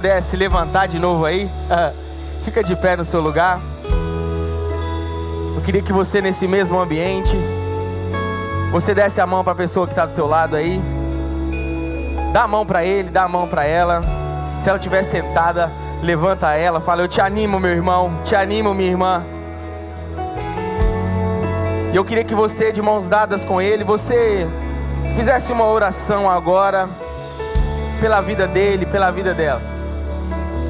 puder se levantar de novo aí, fica de pé no seu lugar. Eu queria que você, nesse mesmo ambiente, você desse a mão para a pessoa que está do teu lado aí. Dá a mão para ele, dá a mão para ela. Se ela estiver sentada, levanta ela, fala: eu te animo, meu irmão, te animo, minha irmã. E eu queria que você, de mãos dadas com ele, você fizesse uma oração agora pela vida dele, pela vida dela.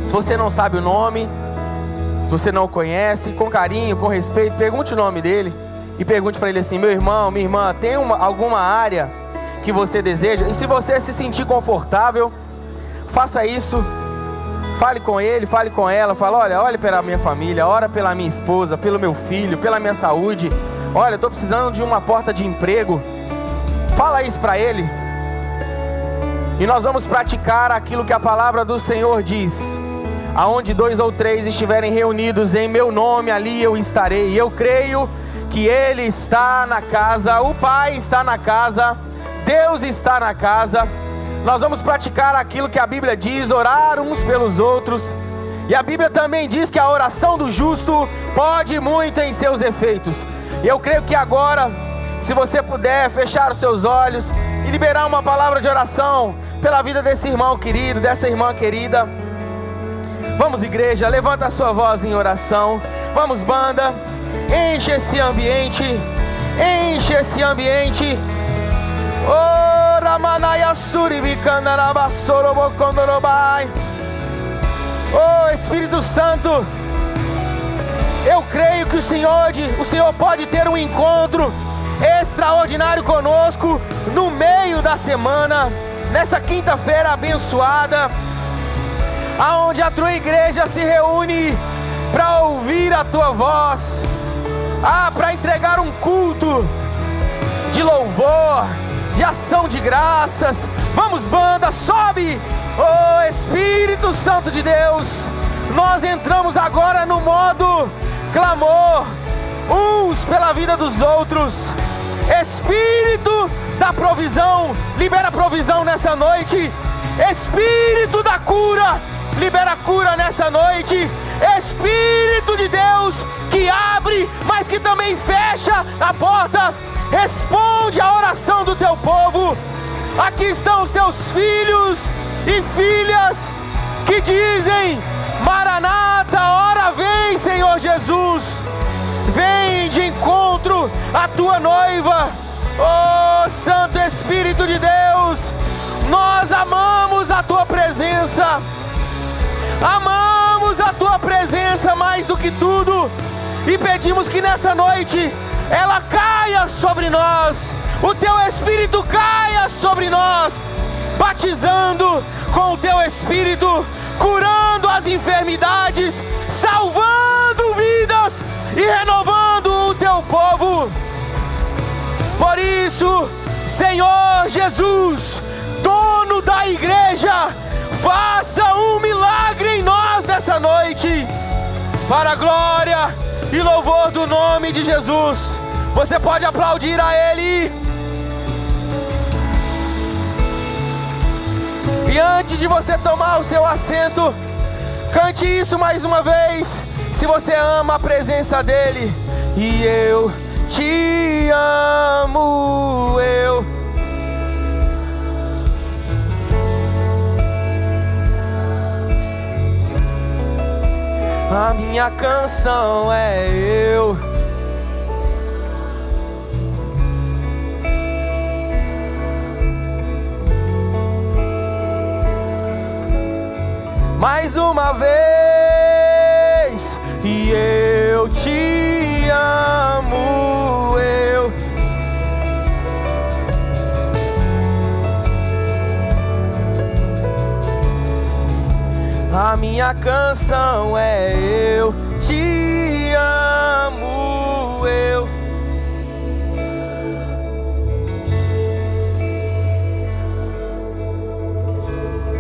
Se você não sabe o nome, se você não o conhece, com carinho, com respeito, pergunte o nome dele e pergunte para ele assim: meu irmão, minha irmã, tem alguma área que você deseja? E se você se sentir confortável, faça isso. Fale com ele, fale com ela, fala: olha pela minha família, ora pela minha esposa, pelo meu filho, pela minha saúde. Olha, eu estou precisando de uma porta de emprego. Fala isso para ele. E nós vamos praticar aquilo que a palavra do Senhor diz: aonde 2 ou 3 estiverem reunidos em meu nome, ali eu estarei. E eu creio que Ele está na casa, o Pai está na casa, Deus está na casa. Nós vamos praticar aquilo que a Bíblia diz: orar uns pelos outros. E a Bíblia também diz que a oração do justo pode muito em seus efeitos. E eu creio que agora, se você puder fechar os seus olhos e liberar uma palavra de oração pela vida desse irmão querido, dessa irmã querida. Vamos, igreja, levanta a sua voz em oração. Vamos, banda, enche esse ambiente, enche esse ambiente. Oh, Ramanaya Suribicandarabassoroboconorobai. Oh, Espírito Santo, eu creio que o Senhor pode ter um encontro extraordinário conosco no meio da semana, nessa quinta-feira abençoada, aonde a tua igreja se reúne para ouvir a tua voz, para entregar um culto de louvor, de ação de graças. Vamos, banda, sobe! Oh, Espírito Santo de Deus, nós entramos agora no modo clamor, uns pela vida dos outros. Espírito da provisão, libera provisão nessa noite. Espírito da cura, libera cura nessa noite. Espírito de Deus, que abre, mas que também fecha a porta, responde a oração do teu povo. Aqui estão os teus filhos e filhas que dizem: Maranata, ora vem, Senhor Jesus. Vem de encontro à tua noiva. Oh, Santo Espírito de Deus, nós amamos a tua presença. Amamos a tua presença mais do que tudo. E pedimos que nessa noite ela caia sobre nós. O teu Espírito caia sobre nós, batizando com o teu Espírito, curando as enfermidades, salvando vidas e renovando o teu povo. Por isso, Senhor Jesus, dono da igreja, faça um milagre em nós nessa noite, para a glória e louvor do nome de Jesus. Você pode aplaudir a Ele. E antes de você tomar o seu assento, cante isso mais uma vez, se você ama a presença dEle. E eu te amo, a minha canção é eu. Mais uma vez, e eu te amo, a minha canção é eu te amo,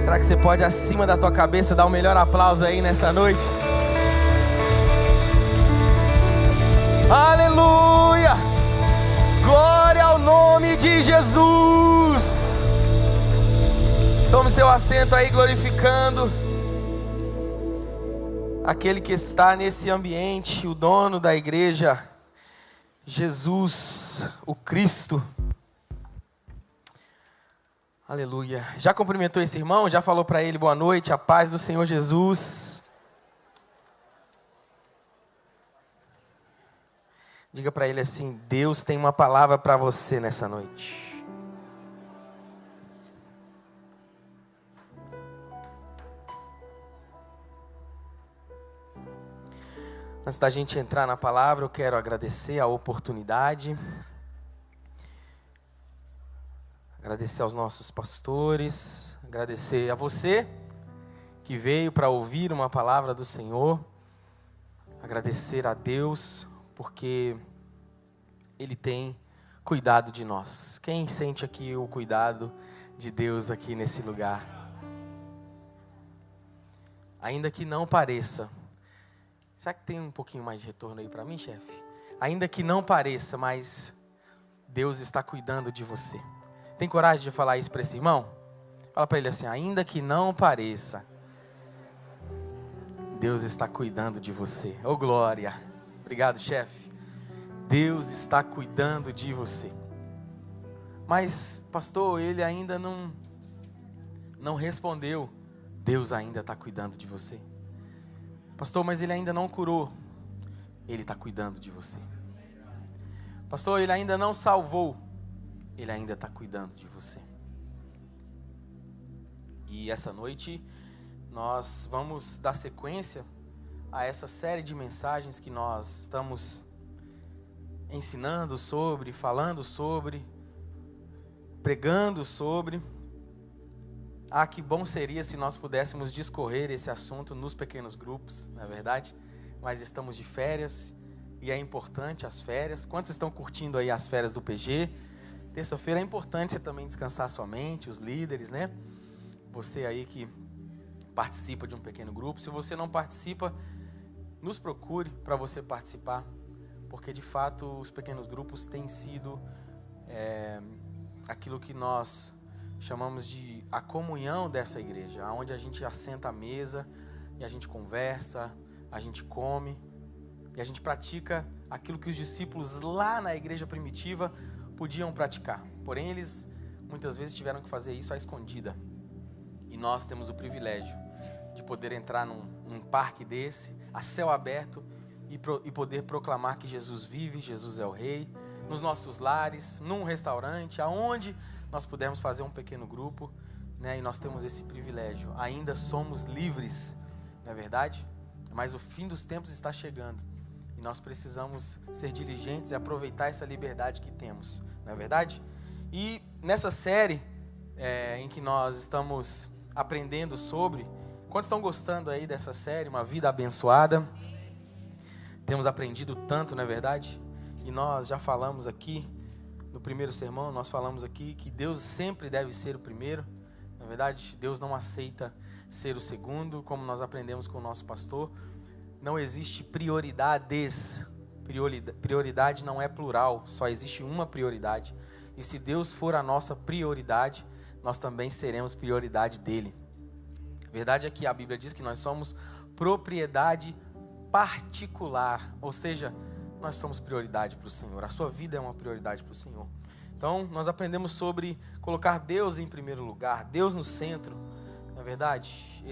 Será que você pode, acima da tua cabeça, dar o melhor aplauso aí nessa noite? Aleluia! Glória ao nome de Jesus! Tome seu assento aí, glorificando. aquele que está nesse ambiente, o dono da igreja, Jesus, o Cristo. Aleluia. Já cumprimentou esse irmão? Já falou para ele boa noite, a paz do Senhor Jesus? Diga para ele assim: Deus tem uma palavra para você nessa noite. Antes da gente entrar na palavra, eu quero agradecer a oportunidade. Agradecer aos nossos pastores. Agradecer a você que veio para ouvir uma palavra do Senhor. Agradecer a Deus porque Ele tem cuidado de nós. Quem sente aqui o cuidado de Deus aqui nesse lugar? Ainda que não pareça. Será que tem um pouquinho mais de retorno aí para mim, chefe? Ainda que não pareça, mas Deus está cuidando de você. Tem coragem de falar isso para esse irmão? Fala para ele assim: ainda que não pareça, Deus está cuidando de você. Ô glória! Obrigado, chefe. Deus está cuidando de você. Mas, pastor, ele ainda não respondeu. Deus ainda está cuidando de você. Pastor, mas ele ainda não curou. Ele está cuidando de você. Pastor, ele ainda não salvou. Ele ainda está cuidando de você. E essa noite nós vamos dar sequência a essa série de mensagens que nós estamos ensinando sobre, falando sobre, pregando sobre. Ah, que bom seria se nós pudéssemos discorrer esse assunto nos pequenos grupos, não é verdade? Mas estamos de férias e é importante as férias. Quantos estão curtindo aí as férias do PG? Terça-feira é importante você também descansar sua mente, os líderes, né? Você aí que participa de um pequeno grupo. Se você não participa, nos procure para você participar, porque de fato os pequenos grupos têm sido aquilo que nós chamamos de a comunhão dessa igreja, onde a gente assenta à mesa e a gente conversa, a gente come e a gente pratica aquilo que os discípulos lá na igreja primitiva podiam praticar. Porém, eles muitas vezes tiveram que fazer isso à escondida. E nós temos o privilégio de poder entrar num parque desse, a céu aberto, e poder proclamar que Jesus vive, Jesus é o Rei, nos nossos lares, num restaurante, aonde nós pudermos fazer um pequeno grupo, né? E nós temos esse privilégio. Ainda somos livres, não é verdade? Mas o fim dos tempos está chegando. E nós precisamos ser diligentes e aproveitar essa liberdade que temos, não é verdade? E nessa série em que nós estamos aprendendo sobre, quantos estão gostando aí dessa série, Uma Vida Abençoada? Temos aprendido tanto, não é verdade? E nós já falamos aqui, no primeiro sermão, nós falamos aqui que Deus sempre deve ser o primeiro. Na verdade, Deus não aceita ser o segundo, como nós aprendemos com o nosso pastor. Não existe prioridades. Prioridade não é plural, só existe uma prioridade. E se Deus for a nossa prioridade, nós também seremos prioridade dele. A verdade é que a Bíblia diz que nós somos propriedade particular, ou seja, nós somos prioridade para o Senhor. A sua vida é uma prioridade para o Senhor. Então, nós aprendemos sobre colocar Deus em primeiro lugar, Deus no centro. Na verdade,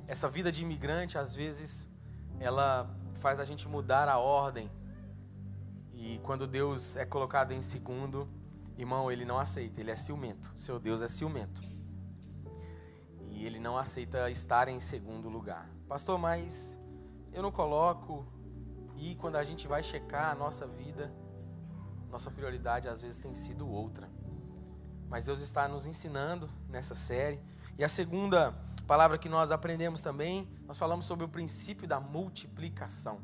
essa vida de imigrante, às vezes, ela faz a gente mudar a ordem. E quando Deus é colocado em segundo, irmão, Ele não aceita, Ele é ciumento. Seu Deus é ciumento. E Ele não aceita estar em segundo lugar. Pastor, mas eu não coloco. E quando a gente vai checar a nossa vida, nossa prioridade às vezes tem sido outra. Mas Deus está nos ensinando nessa série. E a segunda palavra que nós aprendemos também, nós falamos sobre o princípio da multiplicação.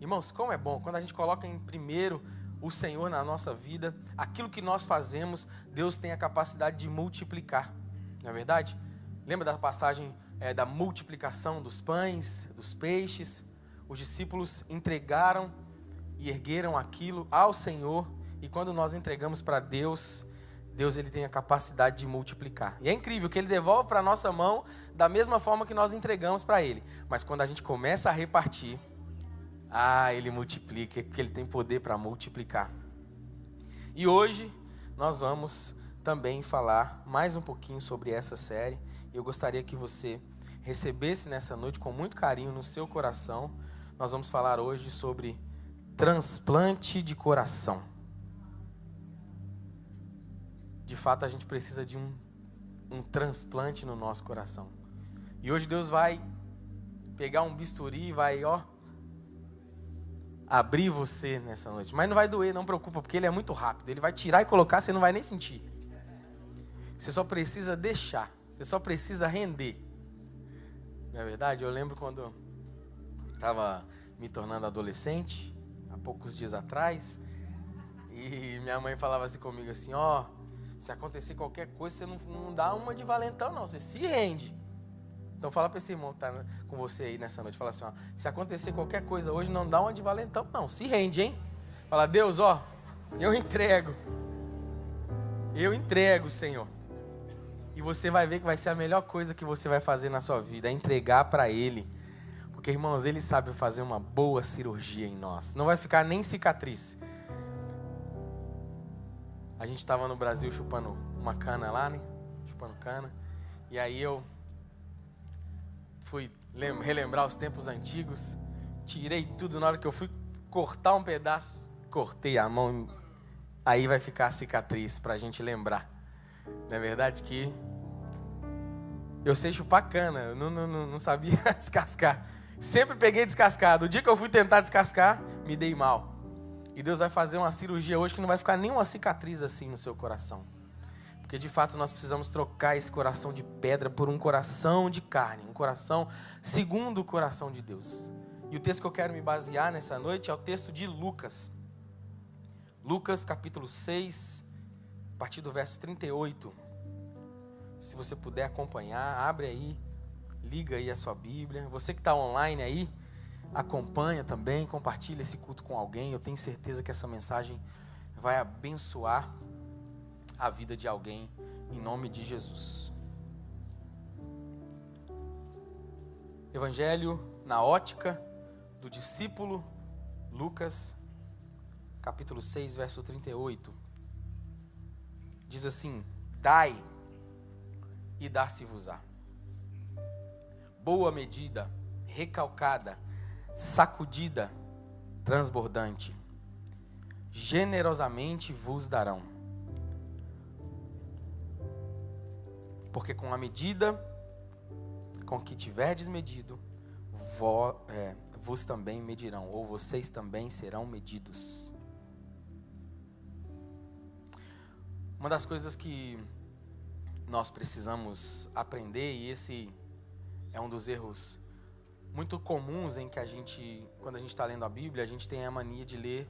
Irmãos, como é bom, quando a gente coloca em primeiro o Senhor na nossa vida, aquilo que nós fazemos, Deus tem a capacidade de multiplicar. Não é verdade? Lembra da passagem da multiplicação dos pães, dos peixes? Os discípulos entregaram e ergueram aquilo ao Senhor. E quando nós entregamos para Deus, Deus ele tem a capacidade de multiplicar. E é incrível que Ele devolve para a nossa mão da mesma forma que nós entregamos para Ele. Mas quando a gente começa a repartir, Ele multiplica, porque Ele tem poder para multiplicar. E hoje nós vamos também falar mais um pouquinho sobre essa série. Eu gostaria que você recebesse nessa noite com muito carinho no seu coração. Nós vamos falar hoje sobre transplante de coração. De fato, a gente precisa de um transplante no nosso coração. E hoje Deus vai pegar um bisturi e vai, abrir você nessa noite. Mas não vai doer, não preocupa, porque Ele é muito rápido. Ele vai tirar e colocar, você não vai nem sentir. Você só precisa deixar. Você só precisa render. Não é verdade? Eu lembro quando estava me tornando adolescente, há poucos dias atrás, e minha mãe falava assim comigo assim, se acontecer qualquer coisa, você não dá uma de valentão, não. Você se rende. Então fala para esse irmão que está com você aí nessa noite. Fala assim, se acontecer qualquer coisa hoje, não dá uma de valentão, não. Se rende, hein? Fala, Deus, eu entrego. Eu entrego, Senhor. E você vai ver que vai ser a melhor coisa que você vai fazer na sua vida. É entregar para Ele. Porque, irmãos, Ele sabe fazer uma boa cirurgia em nós. Não vai ficar nem cicatriz. A gente estava no Brasil chupando uma cana lá, né? Chupando cana. E aí eu fui relembrar os tempos antigos. Tirei tudo. Na hora que eu fui cortar um pedaço, cortei a mão. Aí vai ficar a cicatriz pra gente lembrar. Não é verdade que eu sei chupar cana. Eu não sabia descascar. Sempre peguei descascado. O dia que eu fui tentar descascar, me dei mal. E Deus vai fazer uma cirurgia hoje que não vai ficar nenhuma cicatriz assim no seu coração. Porque de fato nós precisamos trocar esse coração de pedra por um coração de carne. Um coração segundo o coração de Deus. E o texto que eu quero me basear nessa noite é o texto de Lucas. Lucas capítulo 6, a partir do verso 38. Se você puder acompanhar, abre aí, liga aí a sua Bíblia. Você que está online aí, acompanha também, compartilha esse culto com alguém. Eu tenho certeza que essa mensagem vai abençoar a vida de alguém, em nome de Jesus. Evangelho na ótica do discípulo Lucas, capítulo 6, verso 38. Diz assim: dai e dar-se-vos-á. Boa medida, recalcada, sacudida, transbordante, generosamente vos darão. Porque com a medida com que tiverdes medido, vos também medirão, ou vocês também serão medidos. Uma das coisas que nós precisamos aprender, e esse é um dos erros muito comuns em que quando a gente está lendo a Bíblia, a gente tem a mania de ler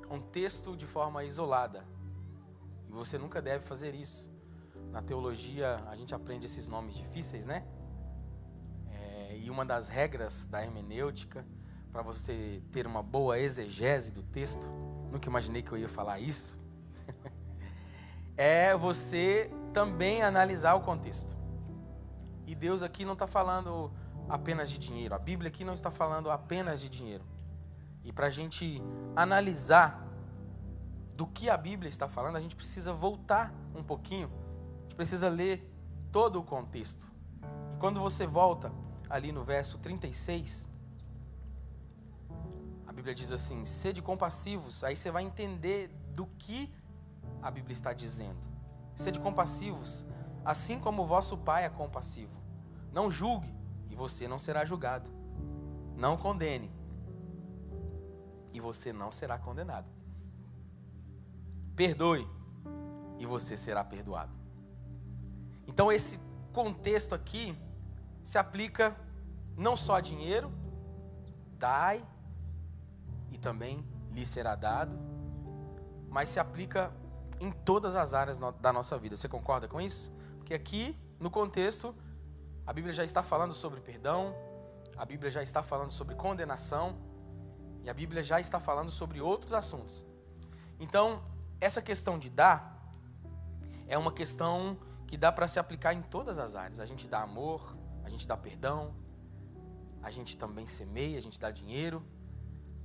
um texto de forma isolada. E você nunca deve fazer isso. Na teologia, a gente aprende esses nomes difíceis, né? E uma das regras da hermenêutica, para você ter uma boa exegese do texto, nunca imaginei que eu ia falar isso, é você também analisar o contexto. E Deus aqui não está falando apenas de dinheiro. A Bíblia aqui não está falando apenas de dinheiro. E para a gente analisar do que a Bíblia está falando, a gente precisa voltar um pouquinho. A gente precisa ler todo o contexto. E quando você volta ali no verso 36, a Bíblia diz assim: sede compassivos. Aí você vai entender do que a Bíblia está dizendo. Sede compassivos, assim como o vosso Pai é compassivo. Não julgue, e você não será julgado. Não condene, e você não será condenado. Perdoe, e você será perdoado. Então esse contexto aqui se aplica não só a dinheiro, dai, e também lhe será dado, mas se aplica em todas as áreas da nossa vida. Você concorda com isso? Porque aqui, no contexto, a Bíblia já está falando sobre perdão, a Bíblia já está falando sobre condenação, e a Bíblia já está falando sobre outros assuntos. Então, essa questão de dar é uma questão que dá para se aplicar em todas as áreas. A gente dá amor, a gente dá perdão, a gente também semeia, a gente dá dinheiro,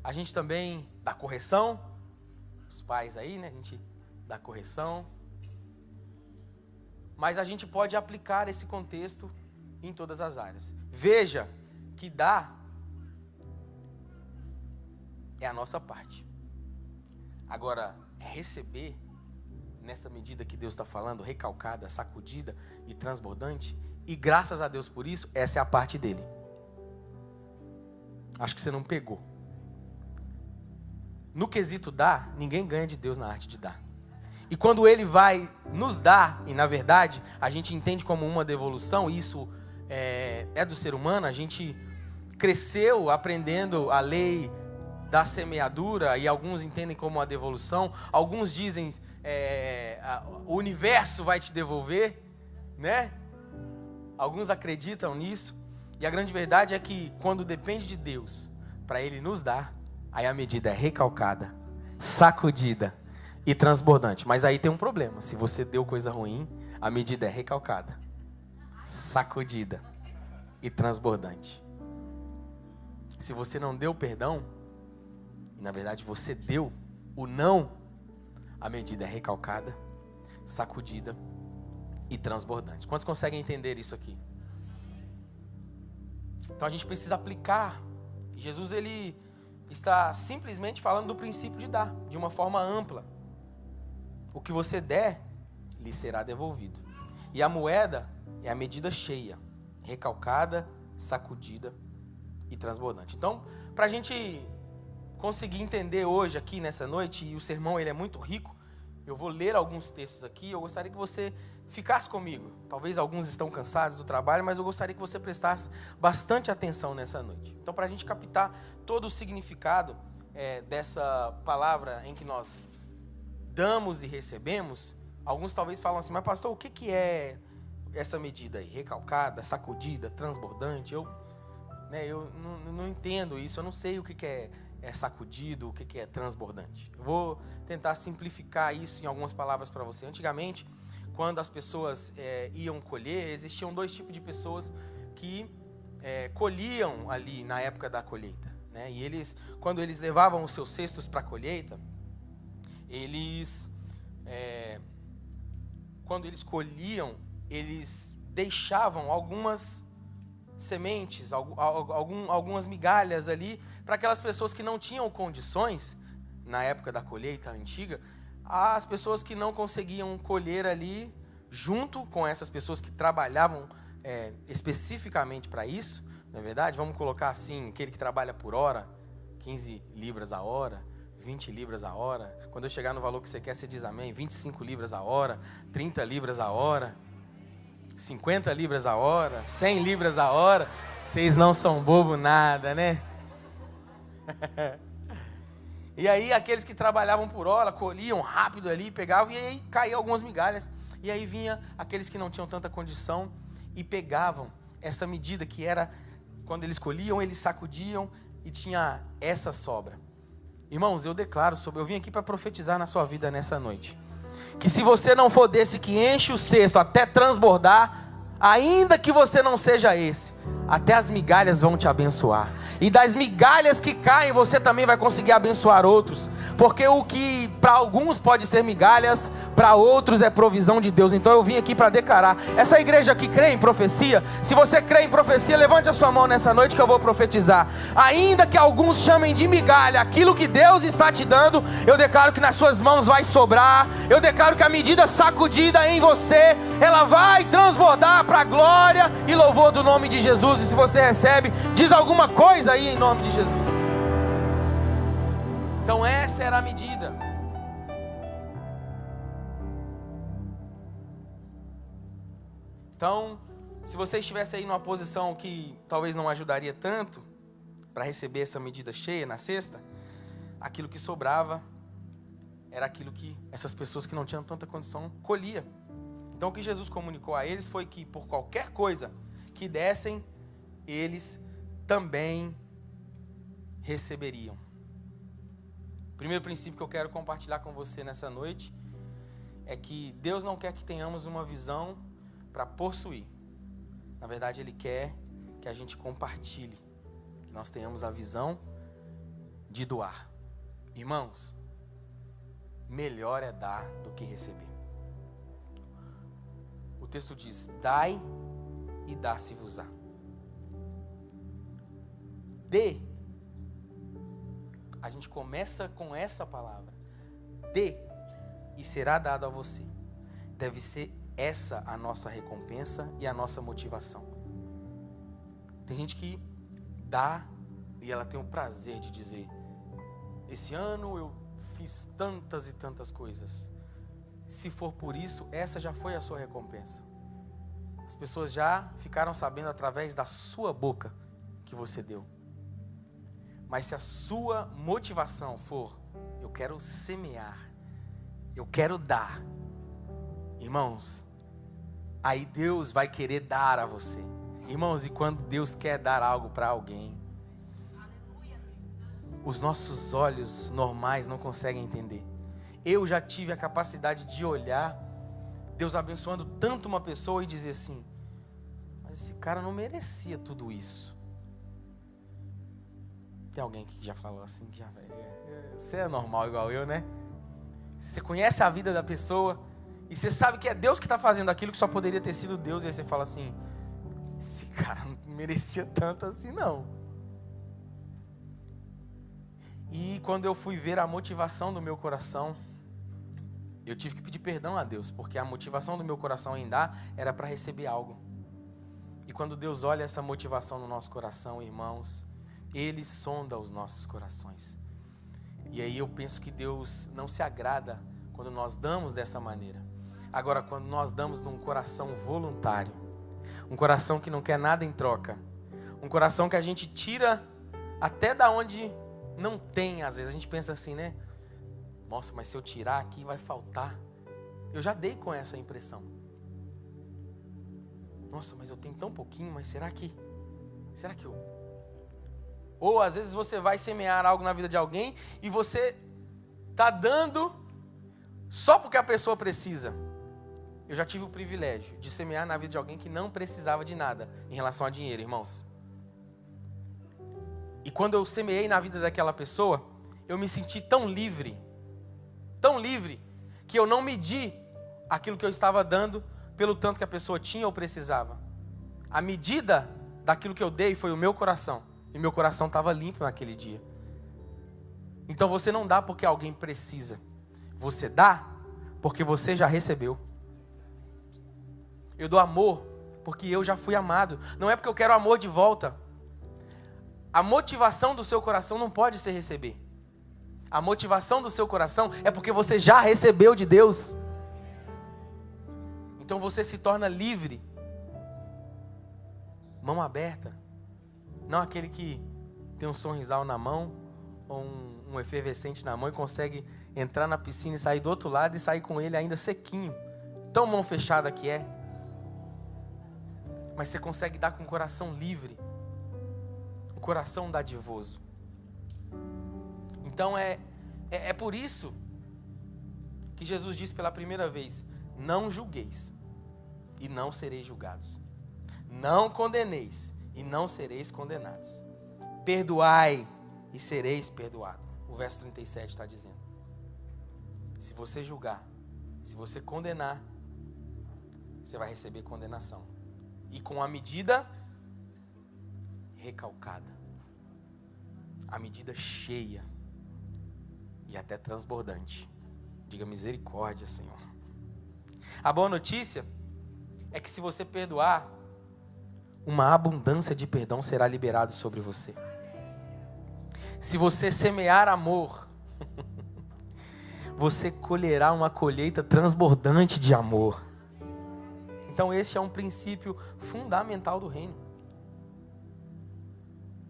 a gente também dá correção. Os pais aí, né? A gente dá correção. Mas a gente pode aplicar esse contexto em todas as áreas. Veja que dar é a nossa parte. Agora, receber, nessa medida que Deus está falando, recalcada, sacudida e transbordante, e graças a Deus por isso, essa é a parte dele. Acho que você não pegou. No quesito dar, ninguém ganha de Deus na arte de dar. E quando Ele vai nos dar, e na verdade, a gente entende como uma devolução, isso é do ser humano, a gente cresceu aprendendo a lei da semeadura, e alguns entendem como uma devolução, alguns dizem, o universo vai te devolver, né? Alguns acreditam nisso, e a grande verdade é que quando depende de Deus, para Ele nos dar, aí a medida é recalcada, sacudida e transbordante. Mas aí tem um problema, se você deu coisa ruim, a medida é recalcada, sacudida e transbordante. Se você não deu perdão, na verdade você deu o não, a medida é recalcada, sacudida e transbordante. Quantos conseguem entender isso aqui? Então a gente precisa aplicar. Jesus, ele está simplesmente falando do princípio de dar, de uma forma ampla. O que você der, lhe será devolvido. E a moeda é a medida cheia, recalcada, sacudida e transbordante. Então, para a gente conseguir entender hoje aqui nessa noite, e o sermão ele é muito rico, eu vou ler alguns textos aqui, eu gostaria que você ficasse comigo. Talvez alguns estão cansados do trabalho, mas eu gostaria que você prestasse bastante atenção nessa noite. Então, para a gente captar todo o significado dessa palavra em que nós damos e recebemos, alguns talvez falam assim, mas pastor, o que é essa medida aí? Recalcada, sacudida, transbordante? Eu não entendo isso, eu não sei o que é sacudido, o que é transbordante. Eu vou tentar simplificar isso em algumas palavras para você. Antigamente, quando as pessoas iam colher, existiam dois tipos de pessoas que colhiam ali na época da colheita, né? E eles, quando eles levavam os seus cestos para a colheita, quando eles colhiam, eles deixavam algumas sementes, algumas migalhas ali, para aquelas pessoas que não tinham condições, na época da colheita antiga, as pessoas que não conseguiam colher ali, junto com essas pessoas que trabalhavam especificamente para isso, não é verdade? Vamos colocar assim, aquele que trabalha por hora, 15 libras a hora, 20 libras a hora. Quando eu chegar no valor que você quer, você diz amém. 25 libras a hora, 30 libras a hora, 50 libras a hora, 100 libras a hora. Vocês não são bobo nada, né? E aí aqueles que trabalhavam por hora, colhiam rápido ali, pegavam, e aí caíam algumas migalhas. E aí vinha aqueles que não tinham tanta condição e pegavam essa medida que era, quando eles colhiam, eles sacudiam e tinha essa sobra. Irmãos, eu declaro eu vim aqui para profetizar na sua vida nessa noite, que se você não for desse que enche o cesto até transbordar, ainda que você não seja esse, até as migalhas vão te abençoar. E das migalhas que caem, você também vai conseguir abençoar outros. Porque o que para alguns pode ser migalhas, para outros é provisão de Deus. Então eu vim aqui para declarar. Essa igreja aqui crê em profecia. Se você crê em profecia, levante a sua mão nessa noite que eu vou profetizar. Ainda que alguns chamem de migalha aquilo que Deus está te dando, eu declaro que nas suas mãos vai sobrar. Eu declaro que a medida sacudida em você, ela vai transbordar para a glória e louvor do nome de Jesus. E se você recebe, diz alguma coisa aí em nome de Jesus. Então essa era a medida. Então, se você estivesse aí numa posição que talvez não ajudaria tanto para receber essa medida cheia na cesta, aquilo que sobrava era aquilo que essas pessoas que não tinham tanta condição colhia. Então o que Jesus comunicou a eles foi que por qualquer coisa que dessem, eles também receberiam. O primeiro princípio que eu quero compartilhar com você nessa noite é que Deus não quer que tenhamos uma visão para possuir. Na verdade, Ele quer que a gente compartilhe, que nós tenhamos a visão de doar. Irmãos, melhor é dar do que receber. O texto diz: dai e dá-se-vos-á. Dê. A gente começa com essa palavra. Dê e será dado a você. Deve ser essa a nossa recompensa e a nossa motivação. Tem gente que dá e ela tem o prazer de dizer: esse ano eu fiz tantas e tantas coisas. Se for por isso, essa já foi a sua recompensa. As pessoas já ficaram sabendo através da sua boca que você deu. Mas se a sua motivação for: eu quero semear, eu quero dar, irmãos, aí Deus vai querer dar a você. Irmãos, e quando Deus quer dar algo para alguém, os nossos olhos normais não conseguem entender. Eu já tive a capacidade de olhar Deus abençoando tanto uma pessoa e dizer assim: mas esse cara não merecia tudo isso. Tem alguém que já falou assim, que já, você é normal igual eu, né? Você conhece a vida da pessoa e você sabe que é Deus que está fazendo aquilo que só poderia ter sido Deus, e aí você fala assim: esse cara não merecia tanto assim não. E quando eu fui ver a motivação do meu coração, eu tive que pedir perdão a Deus, porque a motivação do meu coração em dar era para receber algo. E quando Deus olha essa motivação no nosso coração, irmãos, Ele sonda os nossos corações. E aí eu penso que Deus não se agrada quando nós damos dessa maneira. Agora, quando nós damos num coração voluntário, um coração que não quer nada em troca, um coração que a gente tira até da onde não tem. Às vezes a gente pensa assim, né? Nossa, mas se eu tirar aqui vai faltar. Eu já dei com essa impressão. Nossa, mas eu tenho tão pouquinho, mas será que eu... Ou às vezes você vai semear algo na vida de alguém e você está dando só porque a pessoa precisa. Eu já tive o privilégio de semear na vida de alguém que não precisava de nada em relação a dinheiro, irmãos. E quando eu semeei na vida daquela pessoa, eu me senti tão livre, que eu não medi aquilo que eu estava dando pelo tanto que a pessoa tinha ou precisava. A medida daquilo que eu dei foi o meu coração. E meu coração estava limpo naquele dia. Então você não dá porque alguém precisa. Você dá porque você já recebeu. Eu dou amor porque eu já fui amado. Não é porque eu quero amor de volta. A motivação do seu coração não pode ser receber. A motivação do seu coração é porque você já recebeu de Deus. Então você se torna livre. Mão aberta. Não aquele que tem um sorrisal na mão, ou um efervescente na mão e consegue entrar na piscina e sair do outro lado e sair com ele ainda sequinho. Tão mão fechada que é. Mas você consegue dar com o coração livre. Um coração dadivoso. Então é por isso que Jesus disse pela primeira vez: não julgueis e não sereis julgados. Não condeneis e não sereis condenados. Perdoai e sereis perdoados. O verso 37 está dizendo. Se você julgar, se você condenar, você vai receber condenação. E com a medida recalcada. A medida cheia. E até transbordante. Diga misericórdia, Senhor. A boa notícia é que se você perdoar, uma abundância de perdão será liberado sobre você. Se você semear amor, você colherá uma colheita transbordante de amor. Então esse é um princípio fundamental do reino.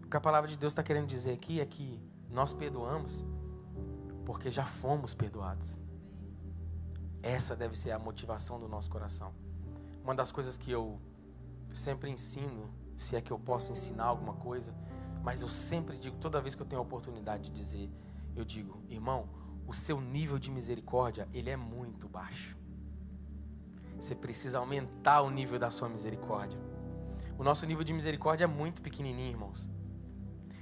O que a palavra de Deus está querendo dizer aqui é que nós perdoamos porque já fomos perdoados. Essa deve ser a motivação do nosso coração. Uma das coisas que eu sempre ensino, se é que eu posso ensinar alguma coisa, mas eu sempre digo, toda vez que eu tenho a oportunidade de dizer, eu digo: irmão, o seu nível de misericórdia, ele é muito baixo. Você precisa aumentar o nível da sua misericórdia. O nosso nível de misericórdia é muito pequenininho, irmãos.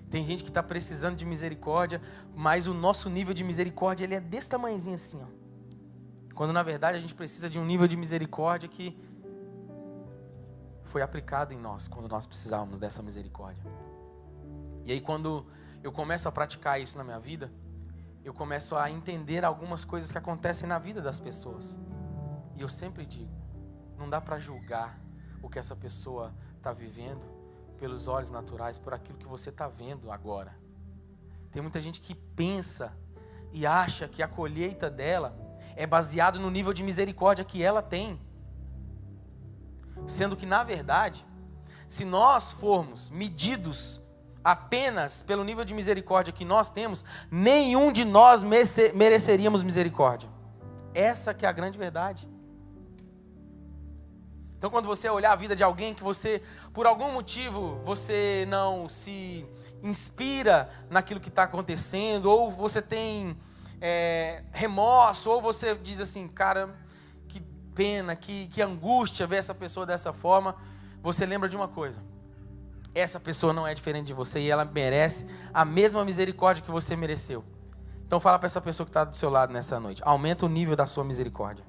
Tem gente que está precisando de misericórdia, mas o nosso nível de misericórdia ele é desse tamanhozinho assim, ó. Quando na verdade a gente precisa de um nível de misericórdia que foi aplicado em nós, quando nós precisávamos dessa misericórdia. E aí quando eu começo a praticar isso na minha vida, eu começo a entender algumas coisas que acontecem na vida das pessoas. E eu sempre digo, não dá para julgar o que essa pessoa está vivendo pelos olhos naturais, por aquilo que você está vendo agora. Tem muita gente que pensa e acha que a colheita dela é baseado no nível de misericórdia que ela tem. Sendo que, na verdade, se nós formos medidos apenas pelo nível de misericórdia que nós temos, nenhum de nós mereceríamos misericórdia. Essa que é a grande verdade. Então, quando você olhar a vida de alguém que você, por algum motivo, você não se inspira naquilo que está acontecendo, ou você tem remorso, ou você diz assim, cara, que pena, que angústia ver essa pessoa dessa forma, você lembra de uma coisa: essa pessoa não é diferente de você e ela merece a mesma misericórdia que você mereceu. Então fala para essa pessoa que está do seu lado nessa noite, aumenta o nível da sua misericórdia.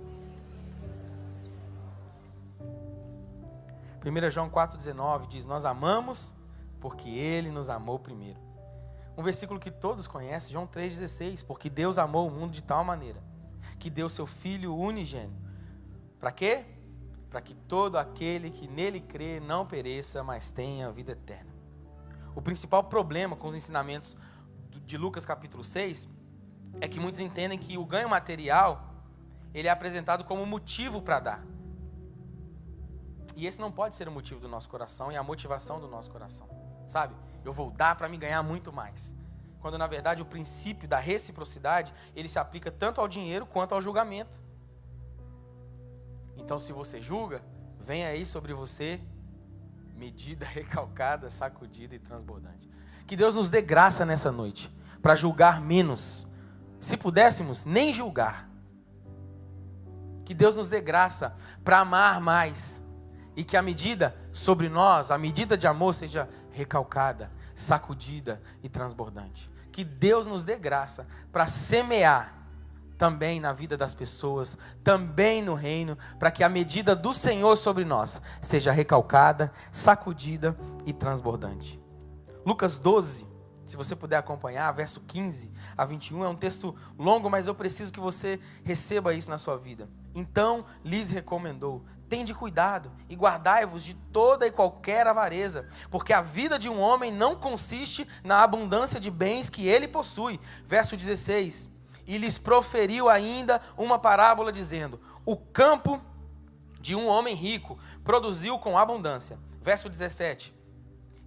1 João 4,19 diz, nós amamos porque Ele nos amou primeiro. Um versículo que todos conhecem, João 3,16, porque Deus amou o mundo de tal maneira que deu seu Filho unigênito. Para quê? Para que todo aquele que nele crê não pereça, mas tenha vida eterna. O principal problema com os ensinamentos de Lucas capítulo 6 é que muitos entendem que o ganho material ele é apresentado como motivo para dar. E esse não pode ser o motivo do nosso coração e a motivação do nosso coração. Sabe? Eu vou dar para me ganhar muito mais. Quando na verdade o princípio da reciprocidade, ele se aplica tanto ao dinheiro quanto ao julgamento. Então se você julga, vem aí sobre você medida recalcada, sacudida e transbordante. Que Deus nos dê graça nessa noite para julgar menos. Se pudéssemos, nem julgar. Que Deus nos dê graça para amar mais. E que a medida sobre nós, a medida de amor seja recalcada, sacudida e transbordante. Que Deus nos dê graça para semear também na vida das pessoas, também no reino, para que a medida do Senhor sobre nós seja recalcada, sacudida e transbordante. Lucas 12, se você puder acompanhar, verso 15 a 21, é um texto longo, mas eu preciso que você receba isso na sua vida. Então lhes recomendou, tende cuidado e guardai-vos de toda e qualquer avareza, porque a vida de um homem não consiste na abundância de bens que ele possui. Verso 16, e lhes proferiu ainda uma parábola dizendo, o campo de um homem rico produziu com abundância. Verso 17,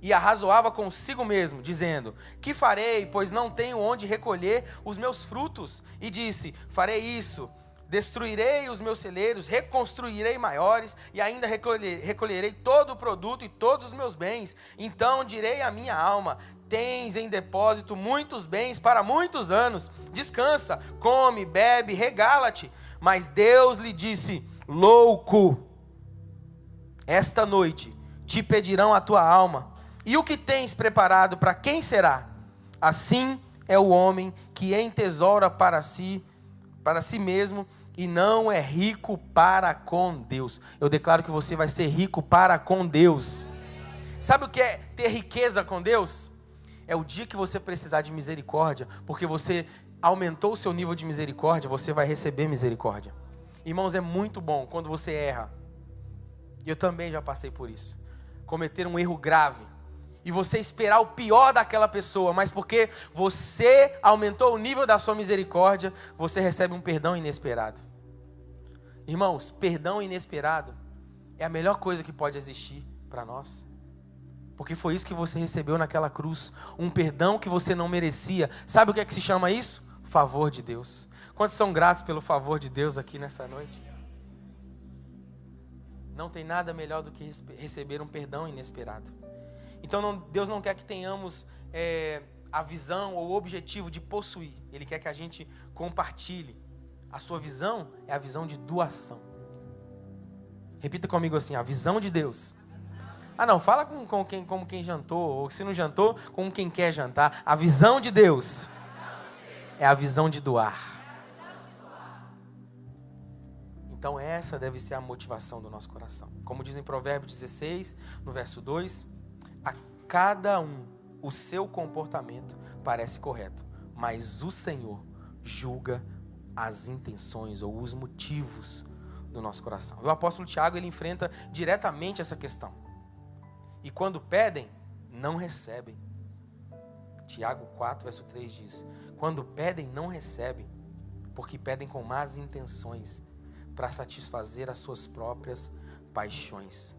e arrazoava consigo mesmo, dizendo, que farei, pois não tenho onde recolher os meus frutos? E disse, farei isso, destruirei os meus celeiros, reconstruirei maiores, e ainda recolherei todo o produto e todos os meus bens. Então direi à minha alma, tens em depósito muitos bens para muitos anos, descansa, come, bebe, regala-te. Mas Deus lhe disse, louco, esta noite te pedirão a tua alma, e o que tens preparado para quem será? Assim é o homem que entesoura para si mesmo, e não é rico para com Deus. Eu declaro que você vai ser rico para com Deus. Sabe o que é ter riqueza com Deus? É o dia que você precisar de misericórdia, porque você aumentou o seu nível de misericórdia, você vai receber misericórdia. Irmãos, é muito bom quando você erra. E eu também já passei por isso. Cometer um erro grave. E você esperar o pior daquela pessoa, mas porque você aumentou o nível da sua misericórdia, você recebe um perdão inesperado. Irmãos, perdão inesperado é a melhor coisa que pode existir para nós. Porque foi isso que você recebeu naquela cruz, um perdão que você não merecia. Sabe o que é que se chama isso? Favor de Deus. Quantos são gratos pelo favor de Deus aqui nessa noite? Não tem nada melhor do que receber um perdão inesperado. Então Deus não quer que tenhamos a visão ou o objetivo de possuir. Ele quer que a gente compartilhe. A sua visão é a visão de doação. Repita comigo assim, a visão de Deus. Ah não, fala como quem jantou, ou se não jantou, como quem quer jantar. A visão de Deus é a visão de doar. Então essa deve ser a motivação do nosso coração. Como diz em Provérbios 16, no verso 2, a cada um o seu comportamento parece correto, mas o Senhor julga as intenções ou os motivos do nosso coração. E o apóstolo Tiago, ele enfrenta diretamente essa questão. E quando pedem, não recebem. Tiago 4, verso 3 diz: quando pedem, não recebem, porque pedem com más intenções, para satisfazer as suas próprias paixões.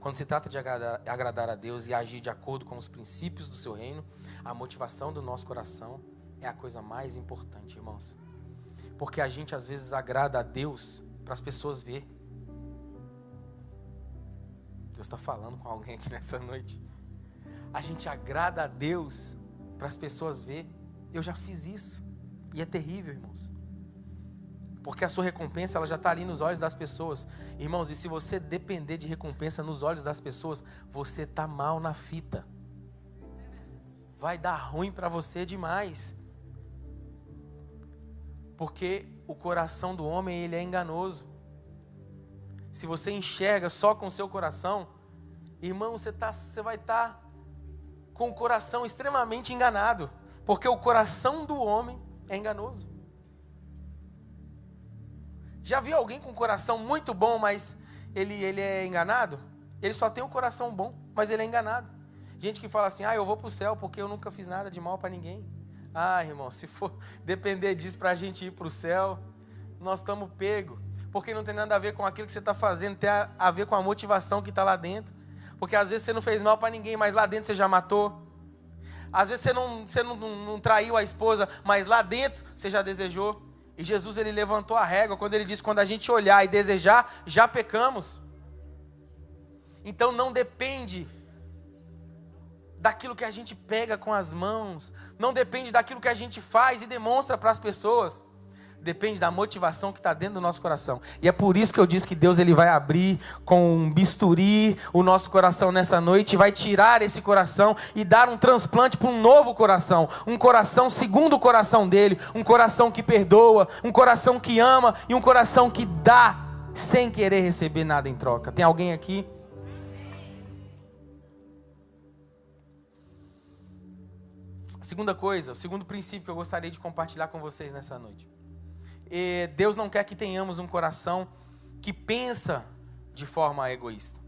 Quando se trata de agradar a Deus e agir de acordo com os princípios do seu reino, a motivação do nosso coração é a coisa mais importante, irmãos. Porque a gente às vezes agrada a Deus para as pessoas ver. Deus está falando com alguém aqui nessa noite. A gente agrada a Deus para as pessoas ver. Eu já fiz isso e é terrível, irmãos. Porque a sua recompensa, ela já está ali nos olhos das pessoas. Irmãos, e se você depender de recompensa nos olhos das pessoas, você está mal na fita. Vai dar ruim para você demais. Porque o coração do homem, ele é enganoso. Se você enxerga só com o seu coração, irmão, você vai estar com o coração extremamente enganado. Porque o coração do homem é enganoso. Já viu alguém com um coração muito bom, mas ele é enganado? Ele só tem um coração bom, mas ele é enganado. Gente que fala assim, eu vou para o céu porque eu nunca fiz nada de mal para ninguém. Irmão, se for depender disso para a gente ir para o céu, nós estamos pegos. Porque não tem nada a ver com aquilo que você está fazendo, tem a ver com a motivação que está lá dentro. Porque às vezes você não fez mal para ninguém, mas lá dentro você já matou. Às vezes você não traiu a esposa, mas lá dentro você já desejou. E Jesus, ele levantou a régua quando ele disse, quando a gente olhar e desejar, já pecamos. Então não depende daquilo que a gente pega com as mãos, não depende daquilo que a gente faz e demonstra para as pessoas. Depende da motivação que está dentro do nosso coração. E é por isso que eu disse que Deus, ele vai abrir com um bisturi o nosso coração nessa noite, vai tirar esse coração e dar um transplante para um novo coração. Um coração segundo o coração dele, um coração que perdoa, um coração que ama e um coração que dá sem querer receber nada em troca. Tem alguém aqui? A segunda coisa, o segundo princípio que eu gostaria de compartilhar com vocês nessa noite. Deus não quer que tenhamos um coração que pensa de forma egoísta.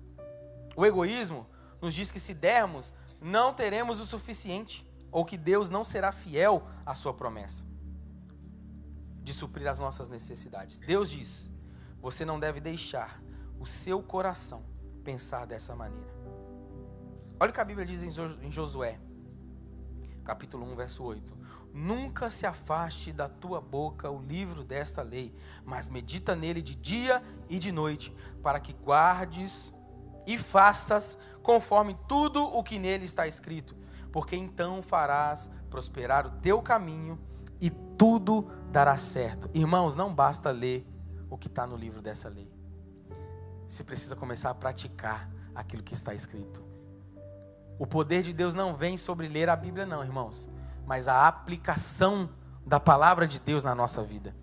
O egoísmo nos diz que se dermos, não teremos o suficiente, ou que Deus não será fiel à sua promessa de suprir as nossas necessidades. Deus diz, você não deve deixar o seu coração pensar dessa maneira. Olha o que a Bíblia diz em Josué, capítulo 1, verso 8. Nunca se afaste da tua boca o livro desta lei, mas medita nele de dia e de noite, para que guardes e faças conforme tudo o que nele está escrito, porque então farás prosperar o teu caminho e tudo dará certo. Irmãos, não basta ler o que está no livro dessa lei. Você precisa começar a praticar aquilo que está escrito. O poder de Deus não vem sobre ler a Bíblia não, irmãos, mas a aplicação da palavra de Deus na nossa vida.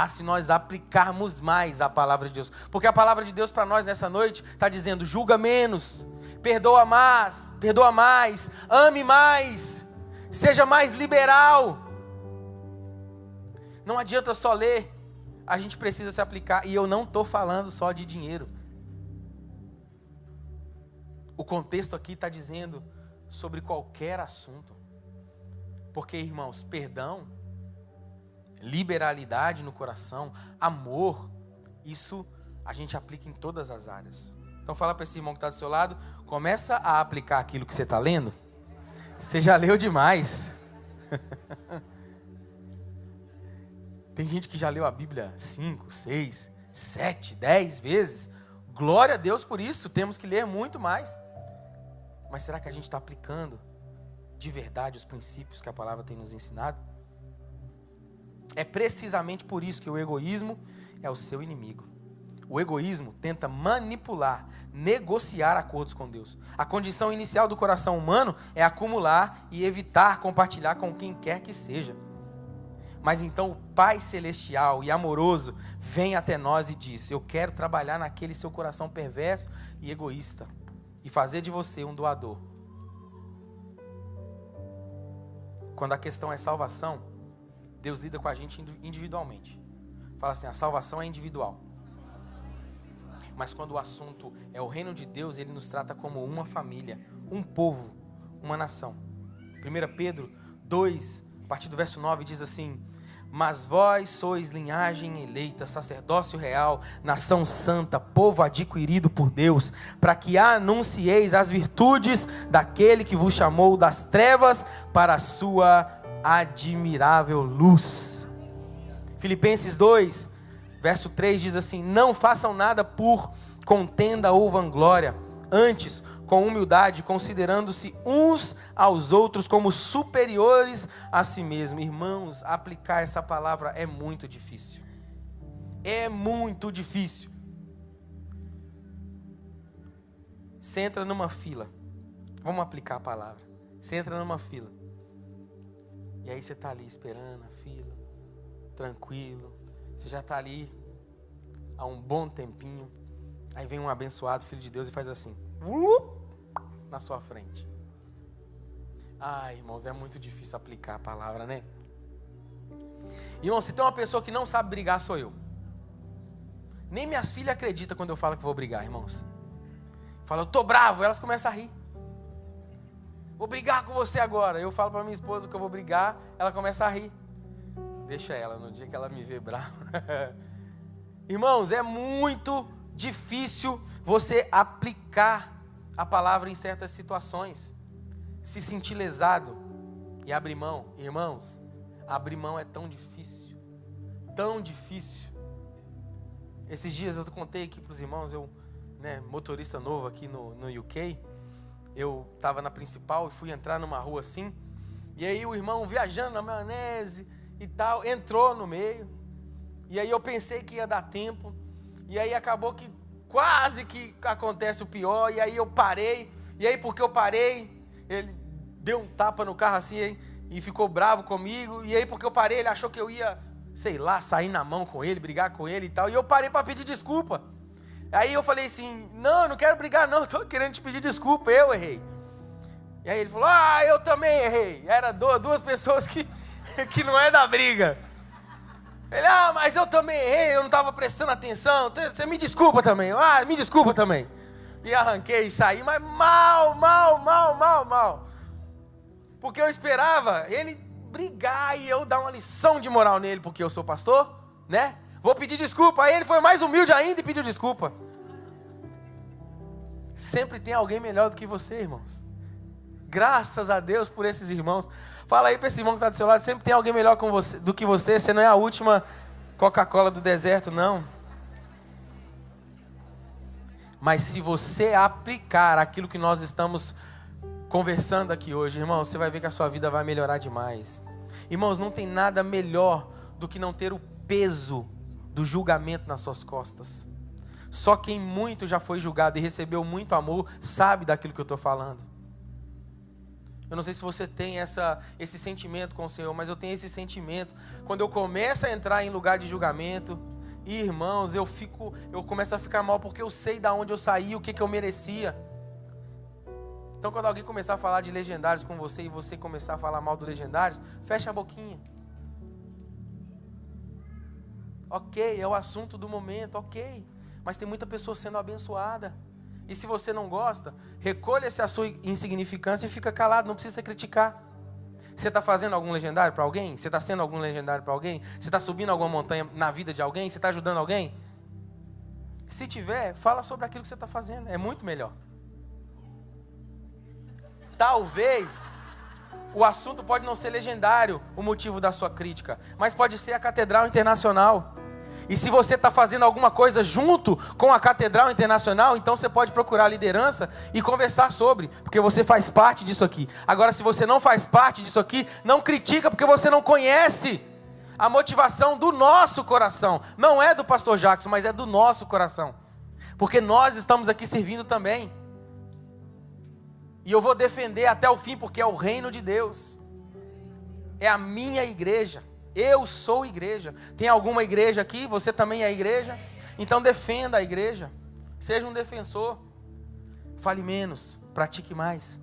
Se nós aplicarmos mais a palavra de Deus. Porque a palavra de Deus para nós nessa noite está dizendo, julga menos, perdoa mais, ame mais, seja mais liberal. Não adianta só ler, a gente precisa se aplicar. E eu não estou falando só de dinheiro. O contexto aqui está dizendo sobre qualquer assunto. Porque, irmãos, perdão, liberalidade no coração, amor, isso a gente aplica em todas as áreas. Então fala para esse irmão que está do seu lado, começa a aplicar aquilo que você está lendo. Você já leu demais. Tem gente que já leu a Bíblia 5, 6, 7, 10 vezes. Glória a Deus por isso, temos que ler muito mais. Mas será que a gente está aplicando de verdade os princípios que a palavra tem nos ensinado? É precisamente por isso que o egoísmo é o seu inimigo. O egoísmo tenta manipular, negociar acordos com Deus. A condição inicial do coração humano é acumular e evitar compartilhar com quem quer que seja. Mas então o Pai Celestial e amoroso vem até nós e diz: eu quero trabalhar naquele seu coração perverso e egoísta e fazer de você um doador. Quando a questão é salvação, Deus lida com a gente individualmente. Fala assim, a salvação é individual. Mas quando o assunto é o reino de Deus, Ele nos trata como uma família, um povo, uma nação. 1 Pedro 2, a partir do verso 9, diz assim: mas vós sois linhagem eleita, sacerdócio real, nação santa, povo adquirido por Deus, para que anuncieis as virtudes daquele que vos chamou das trevas para a sua admirável luz. Filipenses 2, verso 3 diz assim: não façam nada por contenda ou vanglória, antes, com humildade, considerando-se uns aos outros como superiores a si mesmos. Irmãos, aplicar essa palavra é muito difícil. É muito difícil. Você entra numa fila. Vamos aplicar a palavra. Você entra numa fila. E aí você está ali esperando a fila, tranquilo. Você já está ali há um bom tempinho. Aí vem um abençoado filho de Deus e faz assim, na sua frente. Ai, irmãos, é muito difícil aplicar a palavra, né? Irmão, se tem uma pessoa que não sabe brigar, sou eu. Nem minhas filhas acreditam quando eu falo que vou brigar, irmãos. Falo, eu tô bravo, elas começam a rir. Vou brigar com você agora. Eu falo para minha esposa que eu vou brigar, ela começa a rir. Deixa ela, no dia que ela me vê bravo. Irmãos, é muito difícil você aplicar a palavra em certas situações. Se sentir lesado e abrir mão. Irmãos, abrir mão é tão difícil. Tão difícil. Esses dias eu contei aqui para os irmãos, eu, motorista novo aqui no UK, eu estava na principal e fui entrar numa rua assim, e aí o irmão viajando na maionese e tal, entrou no meio, e aí eu pensei que ia dar tempo, e aí acabou que quase que acontece o pior, e aí eu parei, e aí porque eu parei, ele deu um tapa no carro assim, e ficou bravo comigo, e aí porque eu parei, ele achou que eu ia, sei lá, sair na mão com ele, brigar com ele e tal, e eu parei para pedir desculpa. Aí eu falei assim, não quero brigar não, estou querendo te pedir desculpa, eu errei. E aí ele falou, eu também errei. Era duas pessoas que não é da briga. Ele, mas eu também errei, eu não estava prestando atenção, você me desculpa também. Me desculpa também. E arranquei e saí, mas mal. Porque eu esperava ele brigar e eu dar uma lição de moral nele, porque eu sou pastor, né? Vou pedir desculpa. Aí ele foi mais humilde ainda e pediu desculpa. Sempre tem alguém melhor do que você, irmãos. Graças a Deus por esses irmãos. Fala aí para esse irmão que está do seu lado. Sempre tem alguém melhor do que você. Você não é a última Coca-Cola do deserto, não. Mas se você aplicar aquilo que nós estamos conversando aqui hoje, irmão, você vai ver que a sua vida vai melhorar demais. Irmãos, não tem nada melhor do que não ter o peso do julgamento nas suas costas. Só quem muito já foi julgado e recebeu muito amor sabe daquilo que eu estou falando. Eu não sei se você tem esse sentimento com o Senhor, mas eu tenho esse sentimento. Quando eu começo a entrar em lugar de julgamento, irmãos, eu começo a ficar mal porque eu sei de onde eu saí, o que eu merecia. Então quando alguém começar a falar de Legendários com você e você começar a falar mal do Legendários, fecha a boquinha. Ok, é o assunto do momento, ok. Mas tem muita pessoa sendo abençoada. E se você não gosta, recolha essa sua insignificância e fica calado, não precisa criticar. Você está fazendo algum legendário para alguém? Você está sendo algum legendário para alguém? Você está subindo alguma montanha na vida de alguém? Você está ajudando alguém? Se tiver, fala sobre aquilo que você está fazendo, é muito melhor. Talvez o assunto pode não ser legendário, o motivo da sua crítica, mas pode ser a Catedral Internacional. E se você está fazendo alguma coisa junto com a Catedral Internacional, então você pode procurar a liderança e conversar sobre, porque você faz parte disso aqui. Agora, se você não faz parte disso aqui, não critica, porque você não conhece. A motivação do nosso coração. Não é do pastor Jackson, mas é do nosso coração. Porque nós estamos aqui servindo também. E eu vou defender até o fim, porque é o reino de Deus. É a minha igreja. Eu sou igreja. Tem alguma igreja aqui? Você também é igreja? Então defenda a igreja. Seja um defensor. Fale menos, pratique mais.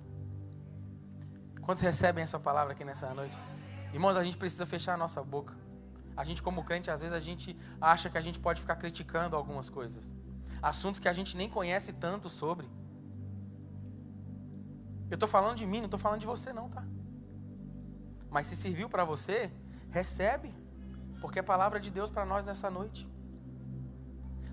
Quantos recebem essa palavra aqui nessa noite? Irmãos, a gente precisa fechar a nossa boca. A gente como crente, às vezes a gente acha que a gente pode ficar criticando algumas coisas. Assuntos que a gente nem conhece tanto sobre. Eu estou falando de mim, não estou falando de você não, tá? Mas se serviu para você, recebe. Porque é palavra de Deus para nós nessa noite.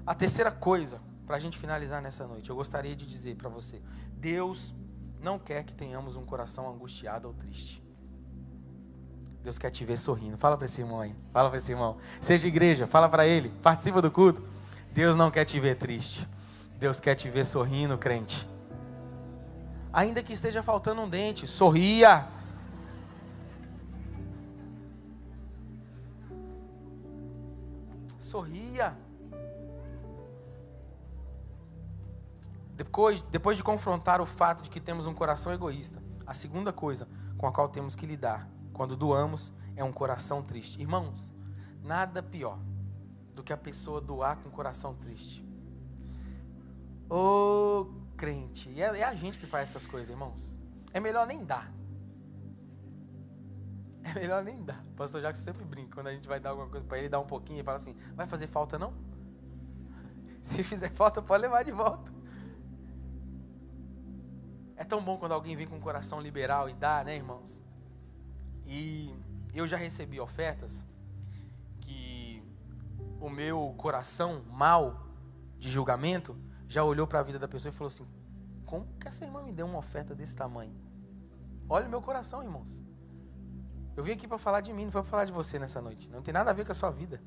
A terceira coisa, para a gente finalizar nessa noite, eu gostaria de dizer para você. Deus não quer que tenhamos um coração angustiado ou triste. Deus quer te ver sorrindo. Fala para esse irmão aí. Fala para esse irmão. Seja igreja, fala para ele. Participa do culto. Deus não quer te ver triste. Deus quer te ver sorrindo, crente. Ainda que esteja faltando um dente, sorria. Sorria. Depois de confrontar o fato de que temos um coração egoísta, a segunda coisa com a qual temos que lidar quando doamos é um coração triste. Irmãos, nada pior do que a pessoa doar com o coração triste. Ô crente, e é a gente que faz essas coisas, irmãos. É melhor nem dar. É melhor nem dar. O pastor Jackson sempre brinca, quando a gente vai dar alguma coisa para ele, dá um pouquinho e fala assim, vai fazer falta não? Se fizer falta, pode levar de volta. É tão bom quando alguém vem com um coração liberal e dá, né, irmãos? E eu já recebi ofertas que o meu coração mau de julgamento já olhou para a vida da pessoa e falou assim, como que essa irmã me deu uma oferta desse tamanho? Olha o meu coração, irmãos. Eu vim aqui para falar de mim, não foi para falar de você nessa noite. Não tem nada a ver com a sua vida.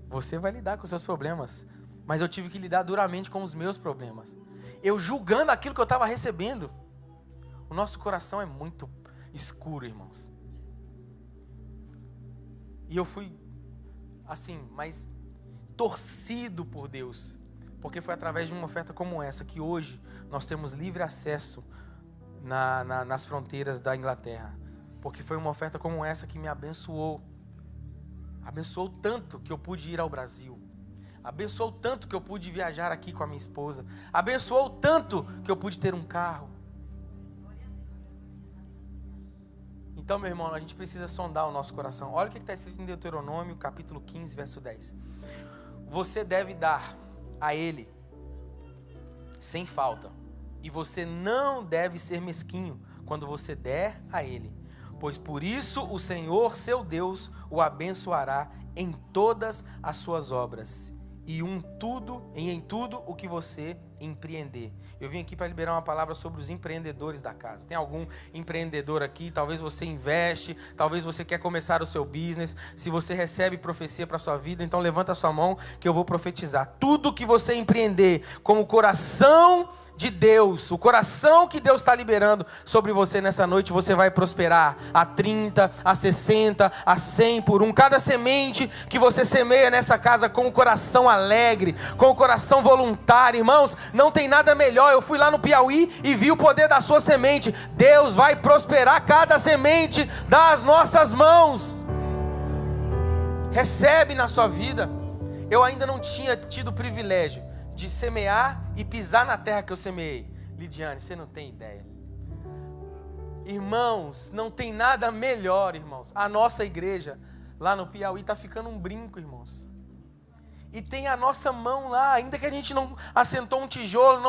Você vai lidar com os seus problemas. Mas eu tive que lidar duramente com os meus problemas. Eu julgando aquilo que eu estava recebendo. O nosso coração é muito escuro, irmãos. E eu fui, assim, mas torcido por Deus. Porque foi através de uma oferta como essa que hoje nós temos livre acesso nas fronteiras da Inglaterra. Porque foi uma oferta como essa que me abençoou. Abençoou tanto que eu pude ir ao Brasil. Abençoou tanto que eu pude viajar aqui com a minha esposa. Abençoou tanto que eu pude ter um carro. Então, meu irmão, a gente precisa sondar o nosso coração. Olha o que está escrito em Deuteronômio, capítulo 15, verso 10. Você deve dar a ele sem falta. E você não deve ser mesquinho quando você der a ele. Pois por isso o Senhor, seu Deus, o abençoará em todas as suas obras. E em tudo o que você empreender. Eu vim aqui para liberar uma palavra sobre os empreendedores da casa. Tem algum empreendedor aqui? Talvez você investe, talvez você quer começar o seu business. Se você recebe profecia para a sua vida, então levanta a sua mão que eu vou profetizar. Tudo que você empreender como coração de Deus, o coração que Deus está liberando sobre você nessa noite, você vai prosperar a 30, a 60, a 100 por um. Cada semente que você semeia nessa casa com o coração alegre, com o coração voluntário, irmãos, não tem nada melhor. Eu fui lá no Piauí e vi o poder da sua semente. Deus vai prosperar cada semente das nossas mãos. Recebe na sua vida. Eu ainda não tinha tido o privilégio de semear e pisar na terra que eu semeei. Lidiane, você não tem ideia. Irmãos, não tem nada melhor, irmãos. A nossa igreja lá no Piauí está ficando um brinco, irmãos. E tem a nossa mão lá, ainda que a gente não assentou um tijolo,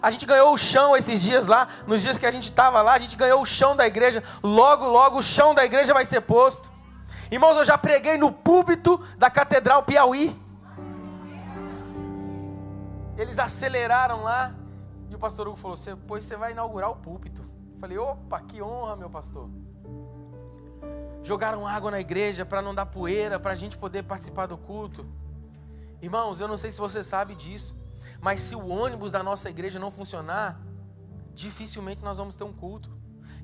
a gente ganhou o chão esses dias lá, nos dias que a gente estava lá, a gente ganhou o chão da igreja. Logo, logo o chão da igreja vai ser posto. Irmãos, eu já preguei no púlpito da Catedral Piauí. Eles aceleraram lá e o pastor Hugo falou, pois você vai inaugurar o púlpito. Eu falei, opa, que honra, meu pastor. Jogaram água na igreja para não dar poeira, para a gente poder participar do culto. Irmãos, eu não sei se você sabe disso, mas se o ônibus da nossa igreja não funcionar, dificilmente nós vamos ter um culto.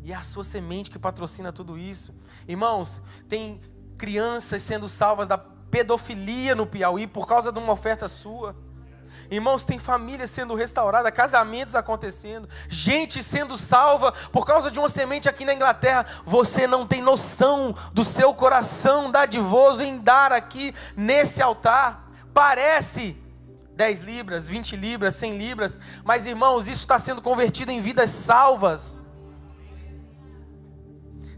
E é a sua semente que patrocina tudo isso. Irmãos, tem crianças sendo salvas da pedofilia no Piauí por causa de uma oferta sua. Irmãos, tem famílias sendo restauradas, casamentos acontecendo, gente sendo salva por causa de uma semente aqui na Inglaterra. Você não tem noção do seu coração dadivoso em dar aqui nesse altar. Parece 10 libras, 20 libras, 100 libras, mas irmãos, isso está sendo convertido em vidas salvas.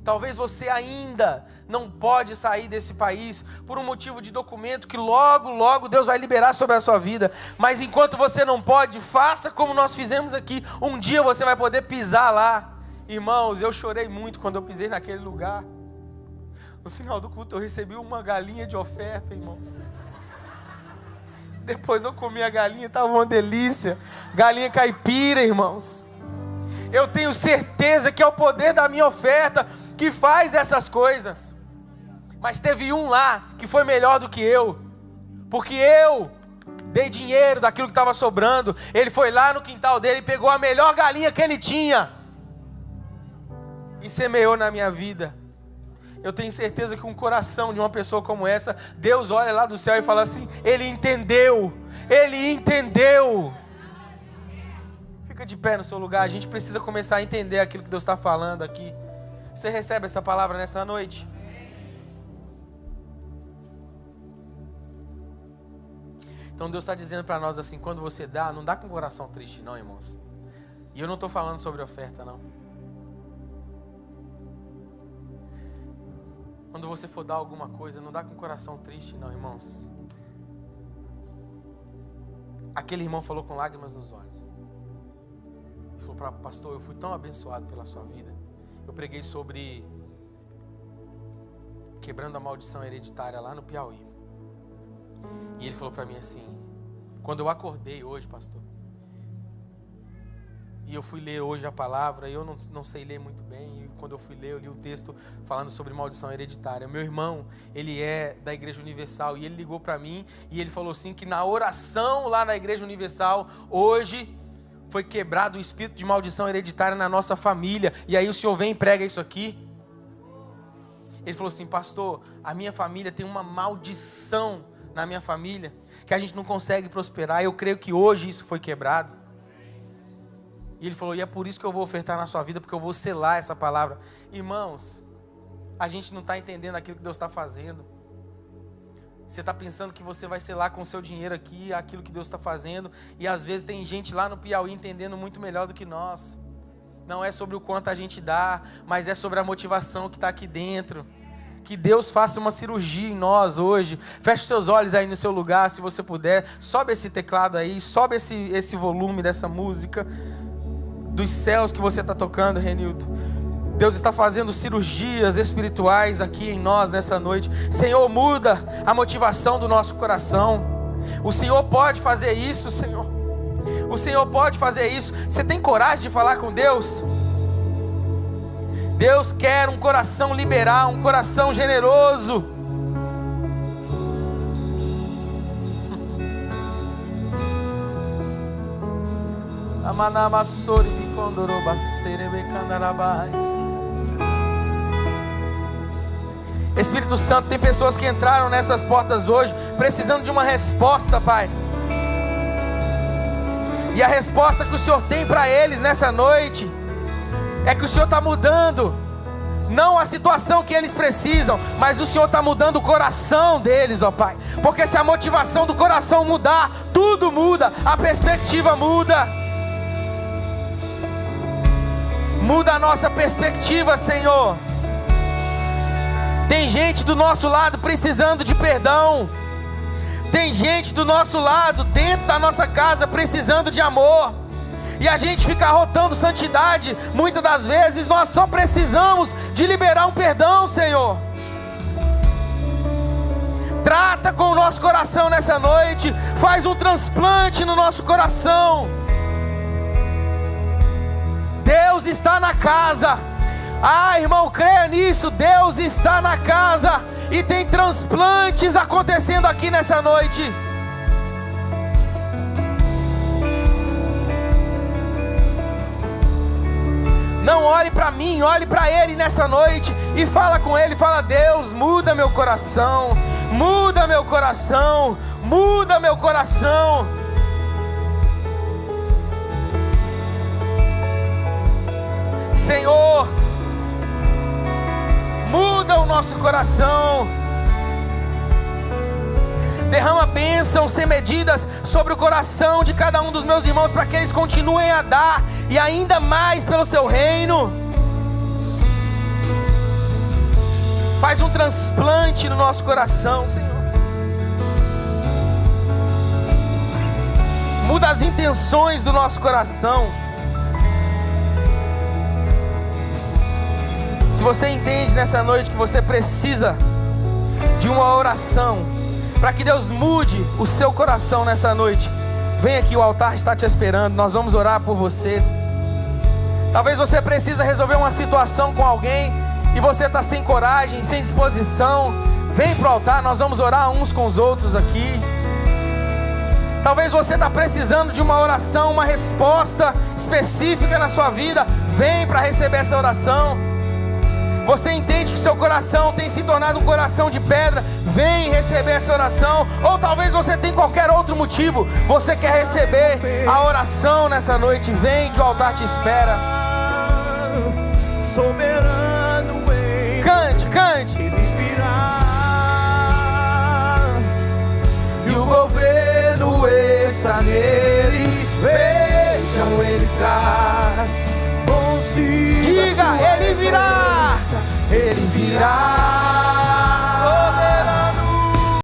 Talvez você ainda não pode sair desse país por um motivo de documento que logo, logo Deus vai liberar sobre a sua vida. Mas enquanto você não pode, faça como nós fizemos aqui. Um dia você vai poder pisar lá. Irmãos, eu chorei muito quando eu pisei naquele lugar. No final do culto eu recebi uma galinha de oferta, irmãos. Depois eu comi a galinha, estava uma delícia. Galinha caipira, irmãos. Eu tenho certeza que é o poder da minha oferta que faz essas coisas. Mas teve um lá que foi melhor do que eu, porque eu dei dinheiro daquilo que estava sobrando. Ele foi lá no quintal dele e pegou a melhor galinha que ele tinha e semeou na minha vida. Eu tenho certeza que um coração de uma pessoa como essa, Deus olha lá do céu e fala assim: ele entendeu, ele entendeu. Fica de pé no seu lugar. A gente precisa começar a entender aquilo que Deus está falando aqui. Você recebe essa palavra nessa noite? Então Deus está dizendo para nós assim: quando você dá, não dá com o coração triste não, irmãos. E eu não estou falando sobre oferta não. Quando você for dar alguma coisa, não dá com o coração triste não, irmãos. Aquele irmão falou com lágrimas nos olhos. Ele falou para pastor: eu fui tão abençoado pela sua vida. Eu preguei sobre quebrando a maldição hereditária lá no Piauí. E ele falou para mim assim: quando eu acordei hoje, pastor, e eu fui ler hoje a palavra, e eu não sei ler muito bem, e quando eu fui ler, eu li um texto falando sobre maldição hereditária. Meu irmão, ele é da Igreja Universal, e ele ligou para mim, e ele falou assim, que na oração lá na Igreja Universal, hoje, foi quebrado o espírito de maldição hereditária na nossa família. E aí o senhor vem e prega isso aqui. Ele falou assim: pastor, a minha família tem uma maldição na minha família, que a gente não consegue prosperar. Eu creio que hoje isso foi quebrado. E ele falou: e é por isso que eu vou ofertar na sua vida, porque eu vou selar essa palavra. Irmãos, a gente não está entendendo aquilo que Deus está fazendo. Você está pensando que você vai selar com o seu dinheiro aqui aquilo que Deus está fazendo. E às vezes tem gente lá no Piauí entendendo muito melhor do que nós. Não é sobre o quanto a gente dá, mas é sobre a motivação que está aqui dentro. Que Deus faça uma cirurgia em nós hoje. Feche seus olhos aí no seu lugar, se você puder. Sobe esse teclado aí, sobe esse volume dessa música dos céus que você está tocando, Renildo. Deus está fazendo cirurgias espirituais aqui em nós nessa noite. Senhor, muda a motivação do nosso coração. O Senhor pode fazer isso, Senhor. O Senhor pode fazer isso. Você tem coragem de falar com Deus? Deus quer um coração liberal, um coração generoso. Espírito Santo, tem pessoas que entraram nessas portas hoje precisando de uma resposta, Pai. E a resposta que o Senhor tem para eles nessa noite é que o Senhor está mudando não a situação que eles precisam, mas o Senhor está mudando o coração deles, ó Pai. Porque se a motivação do coração mudar, tudo muda, a perspectiva muda. Muda a nossa perspectiva, Senhor. Tem gente do nosso lado precisando de perdão. Tem gente do nosso lado, dentro da nossa casa, precisando de amor. E a gente fica arrotando santidade. Muitas das vezes nós só precisamos de liberar um perdão, Senhor. Trata com o nosso coração nessa noite. Faz um transplante no nosso coração. Deus está na casa. Ah, irmão, creia nisso. Deus está na casa. E tem transplantes acontecendo aqui nessa noite. Não olhe para mim, olhe para Ele nessa noite e fala com Ele, fala: Deus, muda meu coração, muda meu coração, muda meu coração. Senhor, muda o nosso coração. Derrama bênçãos sem medidas sobre o coração de cada um dos meus irmãos, para que eles continuem a dar e ainda mais pelo seu reino. Faz um transplante no nosso coração, Senhor. Muda as intenções do nosso coração. Se você entende nessa noite que você precisa de uma oração para que Deus mude o seu coração nessa noite, vem aqui, o altar está te esperando. Nós vamos orar por você. Talvez você precisa resolver uma situação com alguém e você está sem coragem, sem disposição. Vem para o altar, nós vamos orar uns com os outros aqui. Talvez você está precisando de uma oração, uma resposta específica na sua vida. Vem para receber essa oração. Você entende que seu coração tem se tornado um coração de pedra? Vem receber essa oração. Ou talvez você tenha qualquer outro motivo. Você quer receber a oração nessa noite? Vem que o altar te espera. Soberano em cante, cante. Ele virá e o governo está nele. Vejam, ele traz. Diga, ele virá. Ele virá.